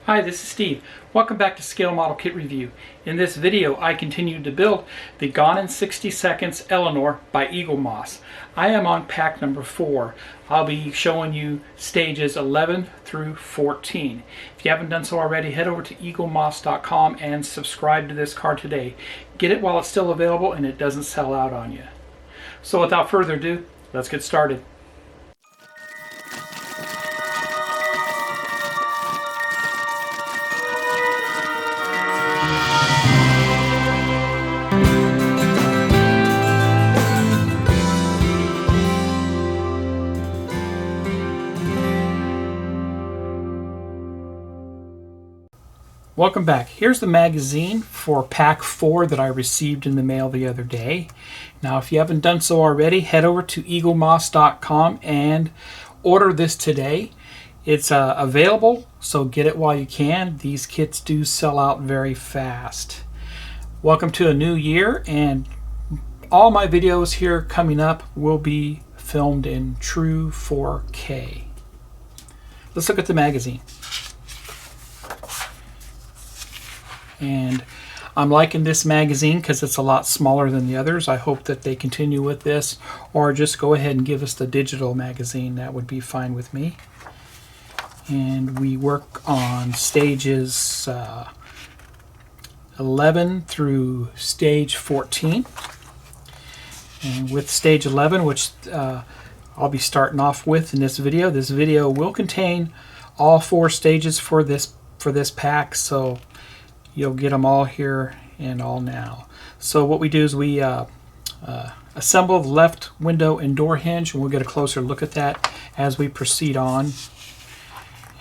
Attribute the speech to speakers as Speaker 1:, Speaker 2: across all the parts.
Speaker 1: Hi, this is Steve. Welcome back to Scale Model Kit Review. In this video, I continue to build the Gone in 60 Seconds Eleanor by Eaglemoss. I am on pack number 4. I'll be showing you stages 11 through 14. If you haven't done so already, head over to eaglemoss.com and subscribe to this car today. Get it while it's still available and it doesn't sell out on you. So without further ado, let's get started. Welcome back. Here's the magazine for pack 4 that I received in the mail the other day. Now, if you haven't done so already, head over to eaglemoss.com and order this today. It's available, so get it while you can. These kits do sell out very fast. Welcome to a new year, and all my videos here coming up will be filmed in true 4K. Let's look at the magazine. And I'm liking this magazine because it's a lot smaller than the others. I hope that they continue with this, or just go ahead and give us the digital magazine. That would be fine with me. And we work on stages 11 through stage 14. And with stage 11, which I'll be starting off with in this video will contain all 4 stages for this pack. So you'll get them all here and all now. So what we do is we assemble the left window and door hinge, and we'll get a closer look at that as we proceed on,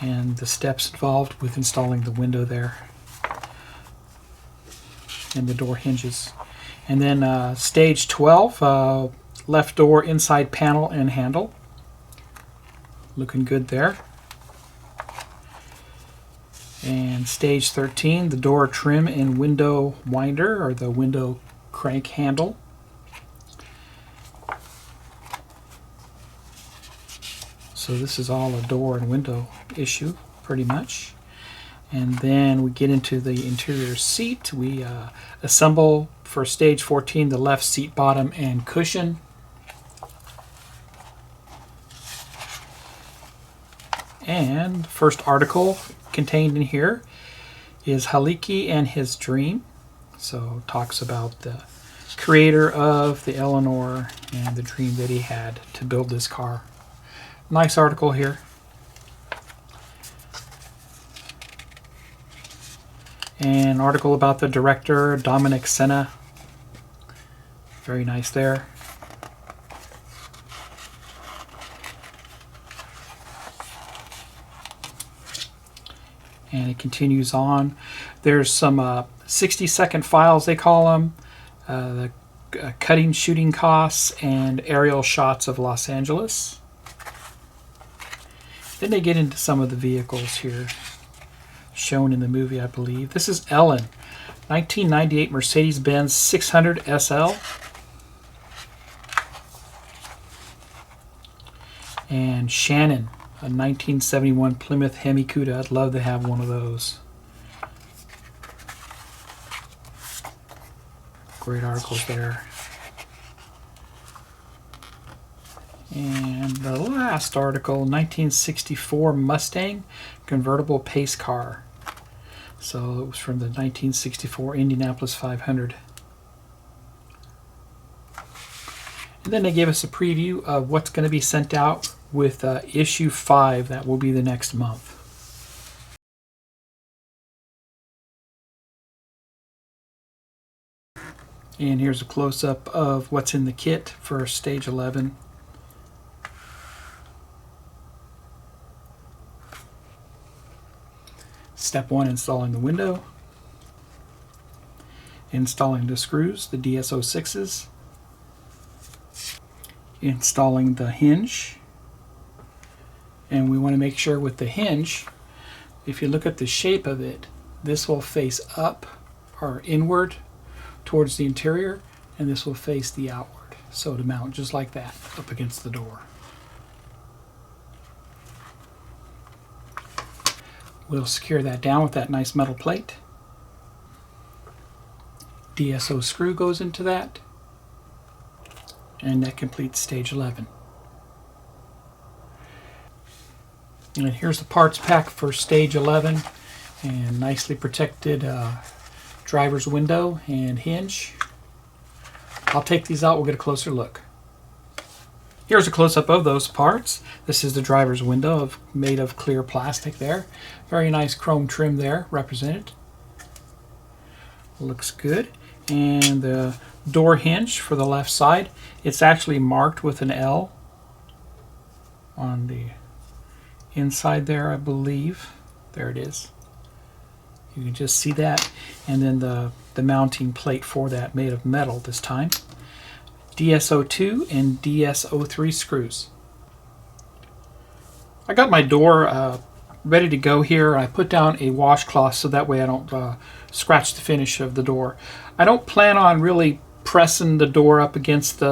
Speaker 1: and the steps involved with installing the window there and the door hinges. And then stage 12, left door, inside panel and handle. Looking good there. And stage 13, the door trim and window winder, or the window crank handle. So this is all a door and window issue, pretty much. And then we get into the interior seat. We assemble for stage 14 the left seat bottom and cushion. And first article contained in here is Haliki and his dream. So talks about the creator of the Eleanor and the dream that he had to build this car. Nice article here. An article about the director, Dominic Senna. Very nice there. And it continues on. There's some 60-second files, they call them, the cutting shooting costs and aerial shots of Los Angeles. Then they get into some of the vehicles here shown in the movie, I believe. This is Ellen, 1998 Mercedes-Benz 600 SL. And Shannon, a 1971 Plymouth Hemi Cuda. I'd love to have one of those. Great articles there. And the last article, 1964 Mustang convertible pace car. So it was from the 1964 Indianapolis 500. And then they gave us a preview of what's going to be sent out with issue 5. That will be the next month. And here's a close-up of what's in the kit for stage 11. Step 1, installing the window. Installing the screws, the DSO6s. Installing the hinge. And we want to make sure with the hinge, if you look at the shape of it, this will face up or inward towards the interior, and this will face the outward. So to mount just like that up against the door. We'll secure that down with that nice metal plate. DSO screw goes into that, and that completes stage 11. And here's the parts pack for stage 11, and nicely protected driver's window and hinge. I'll take these out, we'll get a closer look. Here's a close-up of those parts. This is the driver's window made of clear plastic there. Very nice chrome trim there represented. Looks good. And the door hinge for the left side, it's actually marked with an L on the inside there, I believe. There it is. You can just see that. And then the mounting plate for that, made of metal this time. DSO2 and DSO3 screws. I got my door ready to go here. I put down a washcloth so that way I don't scratch the finish of the door. I don't plan on really pressing the door up against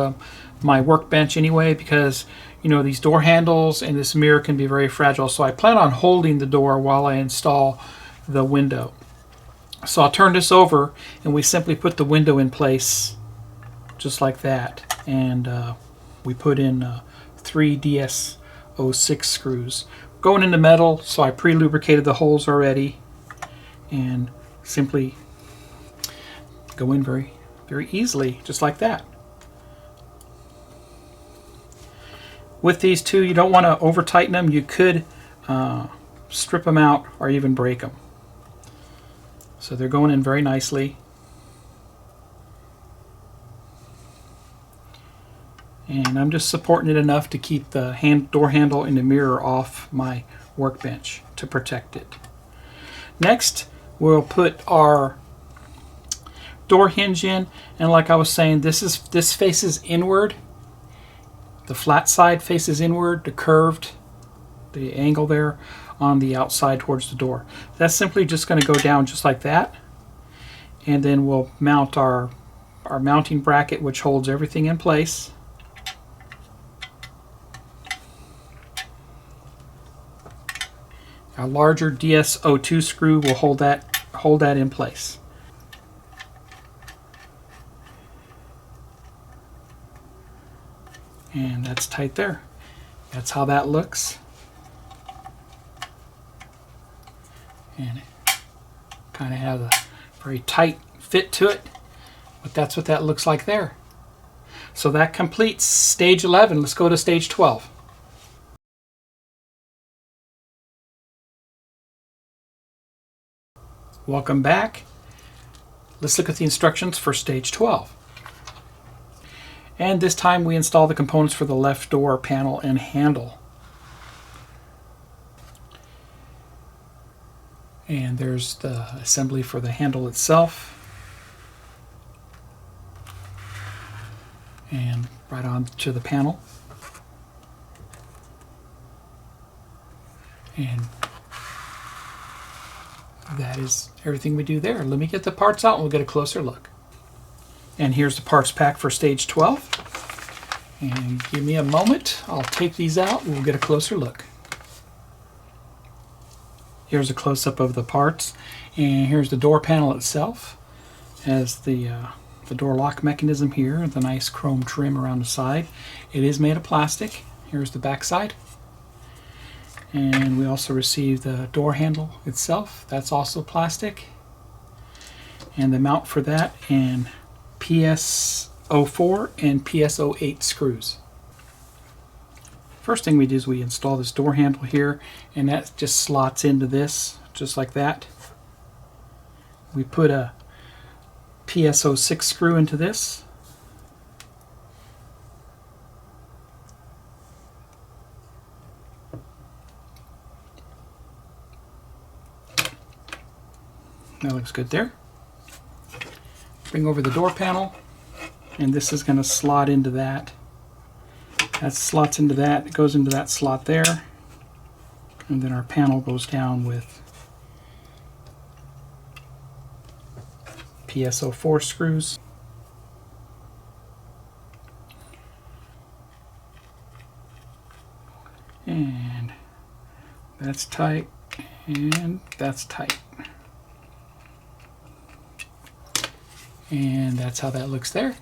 Speaker 1: my workbench anyway, because you know these door handles and this mirror can be very fragile, so I plan on holding the door while I install the window. So I'll turn this over and we simply put the window in place just like that, and we put in 3 DSO6 screws going into metal, so I pre-lubricated the holes already and simply go in very, very easily, just like that. With these two, you don't want to over tighten them. You could strip them out or even break them. So they're going in very nicely. And I'm just supporting it enough to keep the door handle and the mirror off my workbench to protect it. Next, we'll put our door hinge in, and like I was saying, this faces inward. The flat side faces inward, the angle there on the outside towards the door. That's simply just going to go down just like that, and then we'll mount our mounting bracket, which holds everything in place. A larger DSO2 screw will hold that in place. And that's tight there. That's how that looks. And it kind of has a very tight fit to it, but that's what that looks like there. So that completes stage 11. Let's go to stage 12. Welcome back. Let's look at the instructions for stage 12. And this time we install the components for the left door panel and handle. And there's the assembly for the handle itself. And right on to the panel. And that is everything we do there. Let me get the parts out and we'll get a closer look. And here's the parts pack for stage 12. And give me a moment. I'll take these out and we'll get a closer look. Here's a close-up of the parts. And here's the door panel itself. Has the door lock mechanism here, the nice chrome trim around the side. It is made of plastic. Here's the back side. And we also received the door handle itself. That's also plastic. And the mount for that, and PS04 and PS08 screws. First thing we do is we install this door handle here, and that just slots into this, just like that. We put a PS06 screw into this. That looks good there. Bring over the door panel, and this is going to slot into that. That slots into that, it goes into that slot there, and then our panel goes down with PS04 screws. And that's tight, And that's tight. And that's how that looks there.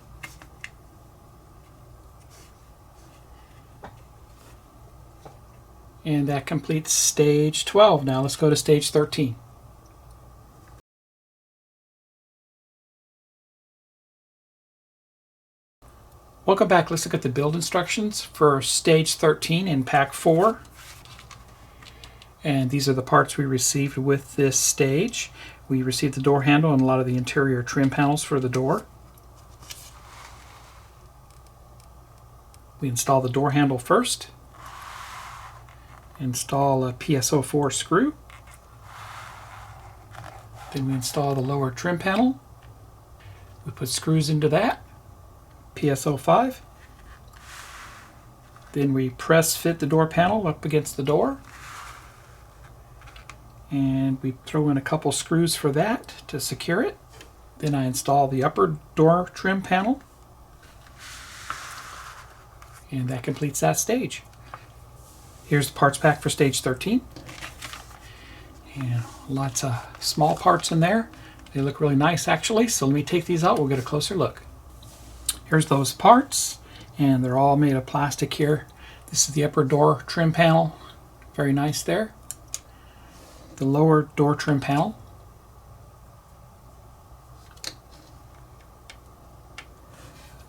Speaker 1: And that completes stage 12. Now let's go to stage 13. Welcome back. Let's look at the build instructions for stage 13 in pack 4. And these are the parts we received with this stage. We received the door handle and a lot of the interior trim panels for the door. We install the door handle first. Install a PSO4 screw. Then we install the lower trim panel. We put screws into that. PSO5. Then we press fit the door panel up against the door. And we throw in a couple screws for that to secure it. Then I install the upper door trim panel. And that completes that stage. Here's the parts pack for stage 13. And lots of small parts in there. They look really nice actually, so let me take these out, we'll get a closer look. Here's those parts, and they're all made of plastic here. This is the upper door trim panel, very nice there. The lower door trim panel.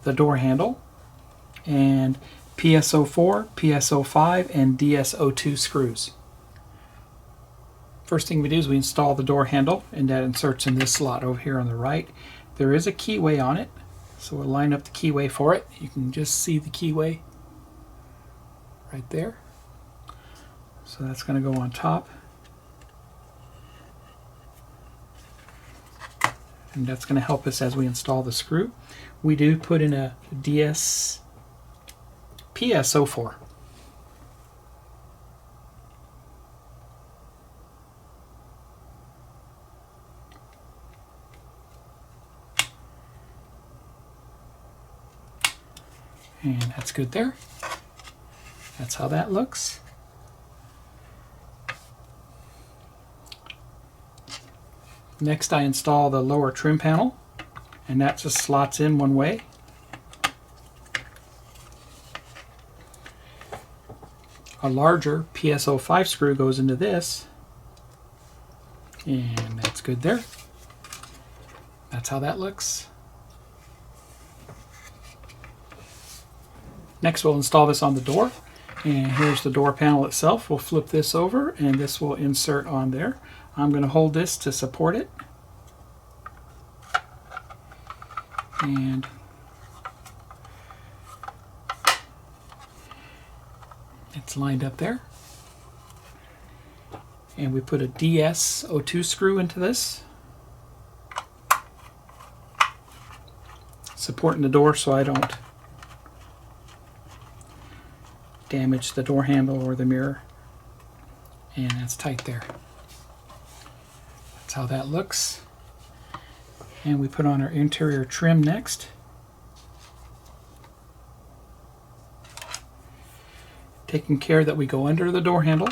Speaker 1: The door handle, and PSO4, PSO5, and DSO2 screws. First thing we do is we install the door handle, and that inserts in this slot over here on the right. There is a keyway on it, so we'll line up the keyway for it. You can just see the keyway right there. So that's going to go on top. And that's going to help us as we install the screw. We do put in a PSO4. And that's good there. That's how that looks. Next I install the lower trim panel, and that just slots in one way. A larger PSO5 screw goes into this, and that's good there. That's how that looks. Next we'll install this on the door, and here's the door panel itself. We'll flip this over and this will insert on there. I'm going to hold this to support it, and it's lined up there. And we put a DSO2 screw into this, supporting the door so I don't damage the door handle or the mirror. And that's tight there. That's how that looks. And we put on our interior trim next. Taking care that we go under the door handle.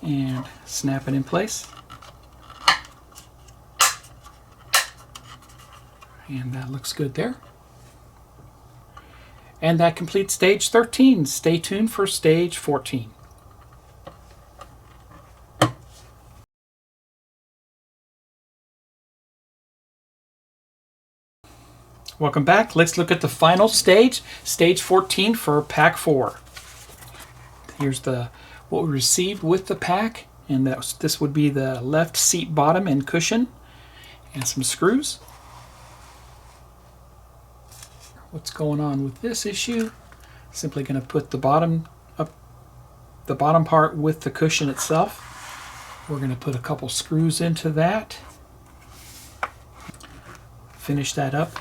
Speaker 1: And snap it in place. And that looks good there. And that completes stage 13. Stay tuned for stage 14. Welcome back. Let's look at the final stage, stage 14 for pack 4. Here's what we received with the pack, and this would be the left seat bottom and cushion, and some screws. What's going on with this issue? Simply going to put the bottom part with the cushion itself. We're going to put a couple screws into that. Finish that up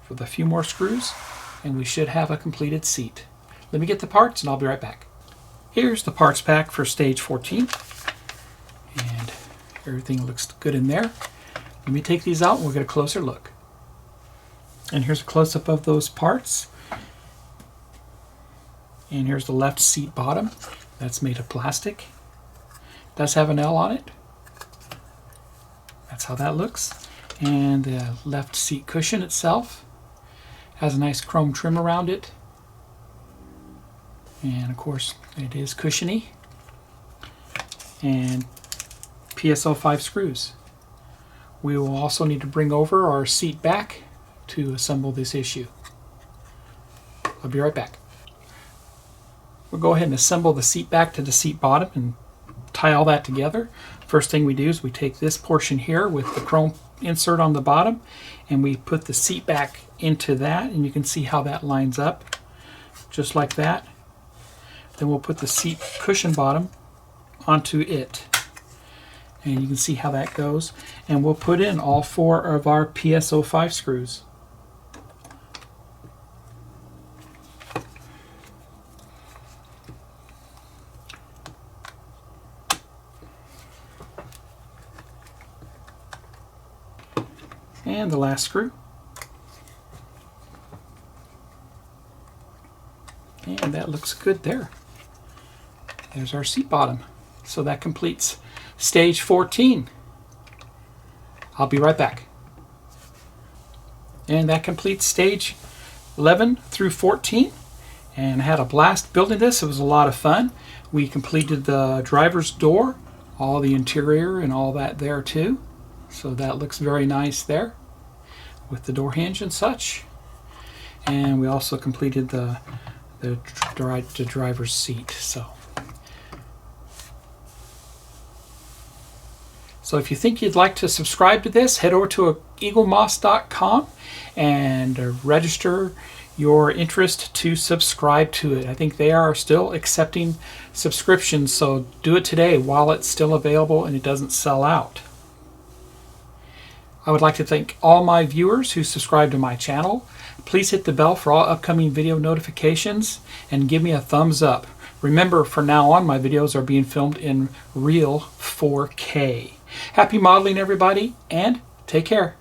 Speaker 1: with a few more screws, and we should have a completed seat. Let me get the parts and I'll be right back. Here's the parts pack for stage 14, and everything looks good in there. Let me take these out and we'll get a closer look. And here's a close-up of those parts. And here's the left seat bottom. That's made of plastic. It does have an L on it. That's how that looks. And the left seat cushion itself has a nice chrome trim around it. And of course it is cushiony. And PSO5 screws. We will also need to bring over our seat back to assemble this issue. I'll be right back. We'll go ahead and assemble the seat back to the seat bottom and tie all that together. First thing we do is we take this portion here with the chrome insert on the bottom and we put the seat back into that, and you can see how that lines up just like that. Then we'll put the seat cushion bottom onto it, and you can see how that goes, and we'll put in all 4 of our PSO5 screws. And the last screw. And that looks good there. There's our seat bottom. So that completes stage 14. I'll be right back. And that completes stage 11 through 14. And I had a blast building this. It was a lot of fun. We completed the driver's door, all the interior and all that there too. So that looks very nice there with the door hinge and such. And we also completed the driver's seat. So if you think you'd like to subscribe to this, head over to eaglemoss.com and register your interest to subscribe to it. I think they are still accepting subscriptions, so do it today while it's still available and it doesn't sell out. I would like to thank all my viewers who subscribe to my channel. Please hit the bell for all upcoming video notifications and give me a thumbs up. Remember, from now on, my videos are being filmed in real 4K. Happy modeling, everybody, and take care.